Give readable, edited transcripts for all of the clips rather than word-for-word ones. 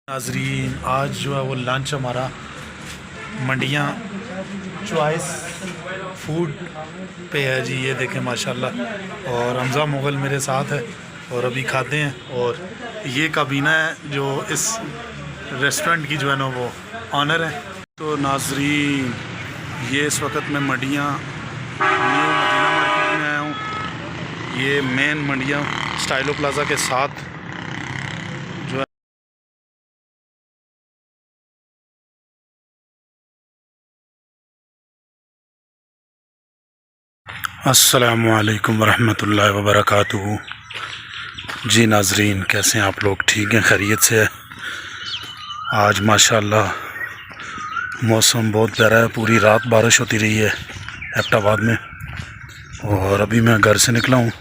नाजरीन आज जो है वो लंच हमारा मंडियाँ चॉइस फूड पे है जी। ये देखें माशाल्लाह। और हमज़ा मुग़ल मेरे साथ है और अभी खाते हैं। और ये काबीना है जो इस रेस्टोरेंट की जो है ना वो ऑनर है। तो नाजरीन ये इस वक्त मैं मंडियाँ न्यू मदीना मार्केट में आया हूँ। ये मेन मंडियाँ स्टाइलो प्लाज़ा के साथ जो है। अस्सलामुअलैकुम वरहमतुल्लाहि वबरकातुहू। जी नाजरीन कैसे हैं आप लोग? ठीक हैं, खैरियत से है। आज माशाल्लाह मौसम बहुत प्यारा है। पूरी रात बारिश होती रही है एबटाबाद में। और अभी मैं घर से निकला हूँ,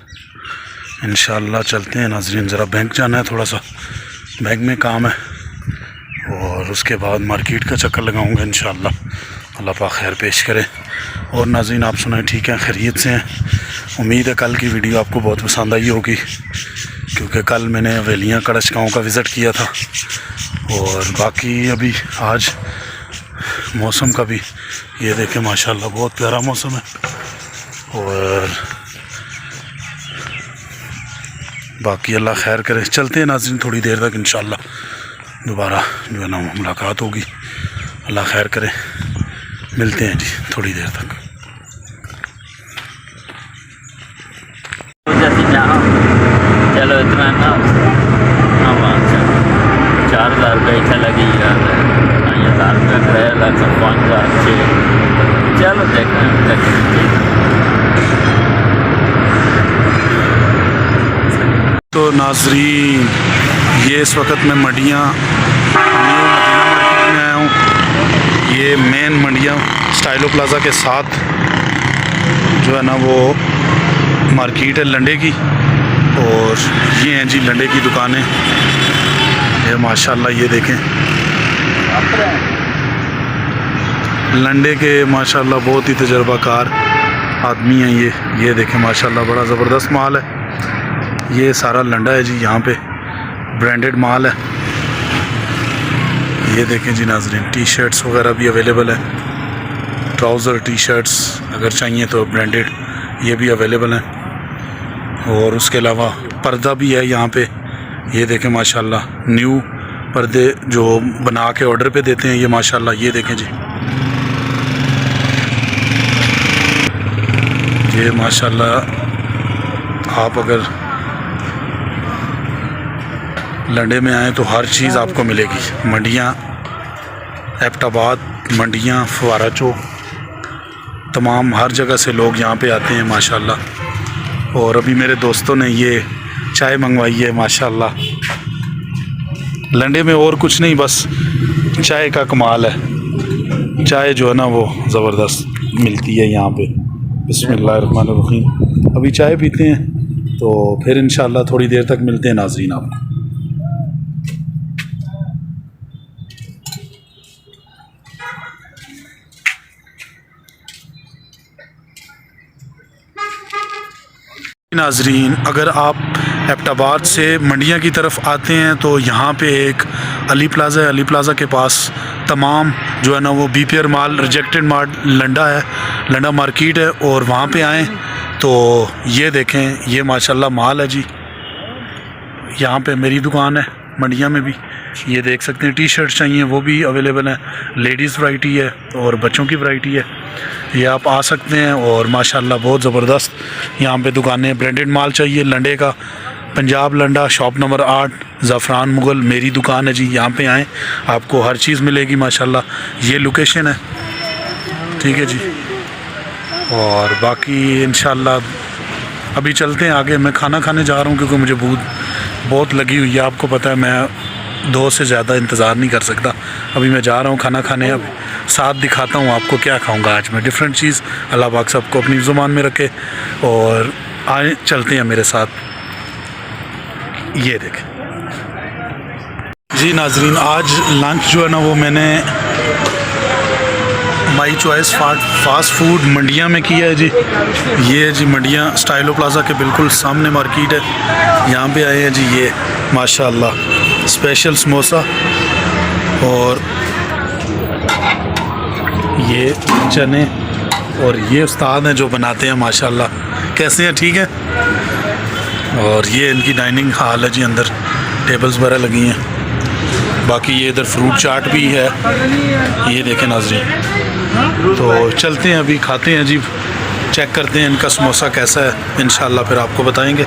इंशाल्लाह चलते हैं नाजरीन। ज़रा बैंक जाना है, थोड़ा सा बैंक में काम है। और उसके बाद मार्केट का चक्कर लगाऊंगा इंशाल्लाह। अल्लाह पाक खैर पेश करे। और नाज़रीन आप सुनाएं, ठीक है, खैरियत से हैं। उम्मीद है कल की वीडियो आपको बहुत पसंद आई होगी, क्योंकि कल मैंने वेलियाँ कड़च गाँव का विज़िट किया था। और बाकी अभी आज मौसम का भी ये देखें माशाल्लाह बहुत प्यारा मौसम है। और बाकी अल्लाह खैर करे। चलते हैं नाज़रीन, थोड़ी देर तक इंशाल्लाह दोबारा जो है ना मुलाकात होगी। अल्लाह खैर करे, मिलते हैं जी थोड़ी देर तक। चलो इतना ना हम 4,000 रुपये इतना लगी 1,000 रुपये किराया लगा 5,000 चलो देखना। तो नाजरीन ये इस वक्त मैं मंडियाँ न्यू मदीना मार्केट में आया हूँ। ये मेन मंडियाँ स्टाइलो प्लाज़ा के साथ जो है ना वो मार्केट है लंडे की। और ये हैं जी लंडे की दुकानें। ये माशाल्लाह ये देखें लंडे के माशाल्लाह बहुत ही तजर्बाकार आदमी हैं ये देखें माशाल्लाह बड़ा ज़बरदस्त माल है। ये सारा लंडा है जी, यहाँ पे ब्रांडेड माल है। ये देखें जी नाजरीन, टी शर्ट्स वगैरह भी अवेलेबल है। ट्राउज़र टी शर्ट्स अगर चाहिए तो ब्रांडेड ये भी अवेलेबल हैं। और उसके अलावा पर्दा भी है यहाँ पे। ये देखें माशाल्लाह न्यू पर्दे जो बना के ऑर्डर पे देते हैं ये माशाल्लाह। ये देखें जी, ये माशाल्लाह आप अगर लंडे में आए तो हर चीज़ आपको मिलेगी। मंडियाँ एबटाबाद, मंडियाँ फवारा चौक, तमाम हर जगह से लोग यहाँ पे आते हैं माशाल्लाह। और अभी मेरे दोस्तों ने ये चाय मंगवाई है माशाल्लाह। लंडे में और कुछ नहीं, बस चाय का कमाल है। चाय जो है ना वो ज़बरदस्त मिलती है यहाँ पे। बिस्मिल्लाहिर्रहमानिर्रहीम। अभी चाय पीते हैं तो फिर इंशाल्लाह थोड़ी देर तक मिलते हैं नाजरीन आपको। नाजरीन अगर आप एबटाबाद से मंडियाँ की तरफ आते हैं तो यहाँ पे एक अली प्लाज़ा है। अली प्लाज़ा के पास तमाम जो है ना वो बीपीआर माल, रिजेक्टेड माल लंडा है, लंडा मार्केट है। और वहाँ पे आएँ तो ये देखें ये माशाल्लाह माल है जी। यहाँ पे मेरी दुकान है मंडिया में भी, ये देख सकते हैं। टी शर्ट चाहिए वो भी अवेलेबल है, लेडीज़ वैरायटी है और बच्चों की वैरायटी है। ये आप आ सकते हैं। और माशाल्लाह बहुत ज़बरदस्त यहाँ पे दुकानें। ब्रांडेड माल चाहिए लंडे का, पंजाब लंडा, शॉप नंबर 8, ज़फ़रान मुग़ल मेरी दुकान है जी। यहाँ पे आएँ आपको हर चीज़ मिलेगी माशाल्लाह। ये लोकेशन है, ठीक है जी। और बाकी इंशाल्लाह अभी चलते हैं आगे। मैं खाना खाने जा रहा हूँ क्योंकि मुझे भूख बहुत लगी हुई है। आपको पता है मैं 2 से ज़्यादा इंतज़ार नहीं कर सकता। अभी मैं जा रहा हूँ खाना खाने। अब साथ दिखाता हूँ आपको क्या खाऊंगा आज मैं, डिफरेंट चीज़। अल्लाह पाक सबको अपनी ज़ुबान में रखे। और आए चलते हैं मेरे साथ। ये देखें जी नाजरीन आज लंच जो है ना वो मैंने माई चॉइस फास्ट फूड मंडियाँ में किया है जी। ये है जी मंडियाँ स्टाइलो प्लाज़ा के बिल्कुल सामने मार्केट है। यहाँ पे आए हैं जी। ये माशाल्लाह स्पेशल समोसा और ये चने, और ये उस्ताद हैं जो बनाते हैं माशाल्लाह। कैसे हैं, ठीक है। और ये इनकी डाइनिंग हॉल है जी, अंदर टेबल्स वगैरह लगी हैं। बाकी ये इधर फ्रूट चाट भी है, ये देखें नाज़रीन। तो चलते हैं, अभी खाते हैं जी, चेक करते हैं इनका समोसा कैसा है, इंशाल्लाह फिर आपको बताएंगे।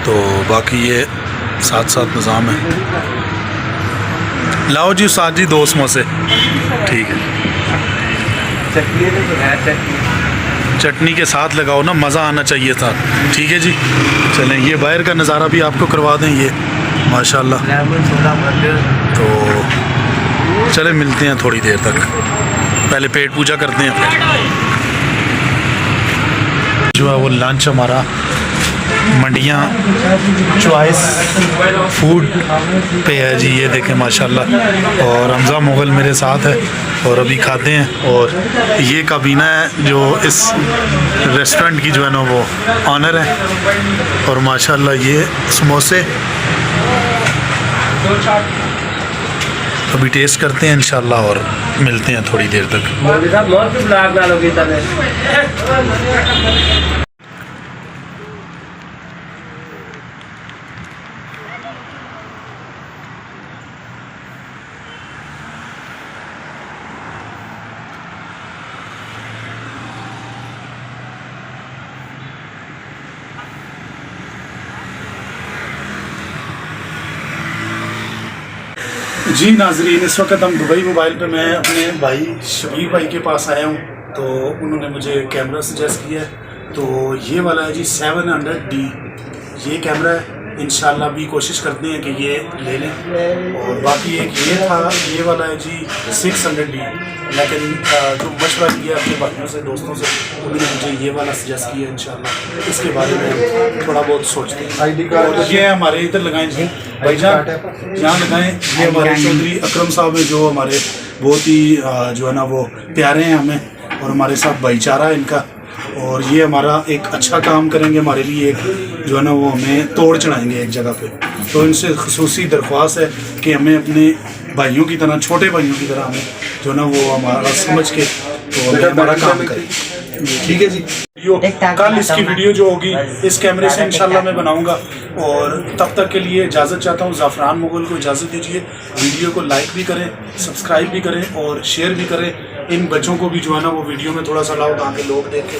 तो बाकी ये साथ साथ निज़ाम है। लाओ जी उस्ताद जी 2 समोसे, ठीक है। चटनी के साथ लगाओ ना, मज़ा आना चाहिए था, ठीक है जी। चलें, ये बाहर का नज़ारा भी आपको करवा दें, ये माशाल्लाह। तो चले मिलते हैं थोड़ी देर तक, पहले पेट पूजा करते हैं, फिर जो है वो लंच हमारा मंडियाँ चॉइस फूड पे है जी। ये देखें माशाल्लाह, और हमज़ा मुग़ल मेरे साथ है और अभी खाते हैं। और ये काबीना है जो इस रेस्टोरेंट की जो है ना वो ऑनर है। और माशाल्लाह ये समोसे अभी टेस्ट करते हैं इंशाल्लाह, और मिलते हैं थोड़ी देर तक। जी नाजरीन, इस वक्त हम दुबई मोबाइल पे मैं अपने भाई शबीर भाई के पास आया हूँ। तो उन्होंने मुझे कैमरा सजेस्ट किया है, तो ये वाला है जी 700D, ये कैमरा है। इंशाल्लाह भी कोशिश करते हैं कि ये ले लें। और बाकी एक ये था, ये वाला है जी 600D, लेकिन जो मशवरा किया अपने भाइयों से, दोस्तों से, उन्होंने मुझे ये वाला सजेस्ट किया। इंशाल्लाह इसके बारे में थोड़ा बहुत सोचते हैं। ID कार्ड ये हमारे इधर लगाएं जी भाईजान, यहाँ लगाएं। ये हमारे चौधरी अकरम साहब हैं जो हमारे बहुत ही जो है ना वो प्यारे हैं हमें, और हमारे साथ भाईचारा है इनका। और ये हमारा एक अच्छा काम करेंगे हमारे लिए, एक जो है ना वो हमें तोड़ चढ़ाएंगे एक जगह पे। तो इनसे खुसूसी दरख्वास्त है कि हमें अपने भाइयों की तरह, छोटे भाइयों की तरह हमें जो है ना वो हमारा समझ के तो हमारा काम करें, ठीक है जी। कल इसकी वीडियो जो होगी इस कैमरे से इंशाल्लाह मैं बनाऊंगा। और तब तक के लिए इजाज़त चाहता हूँ। ज़ाफ़रान मुग़ल को इजाज़त दीजिए। वीडियो को लाइक भी करें, सब्सक्राइब भी करें और शेयर भी करें। इन बच्चों को भी जो है ना वो वीडियो में थोड़ा सा लाओ ताकि लोग देखें।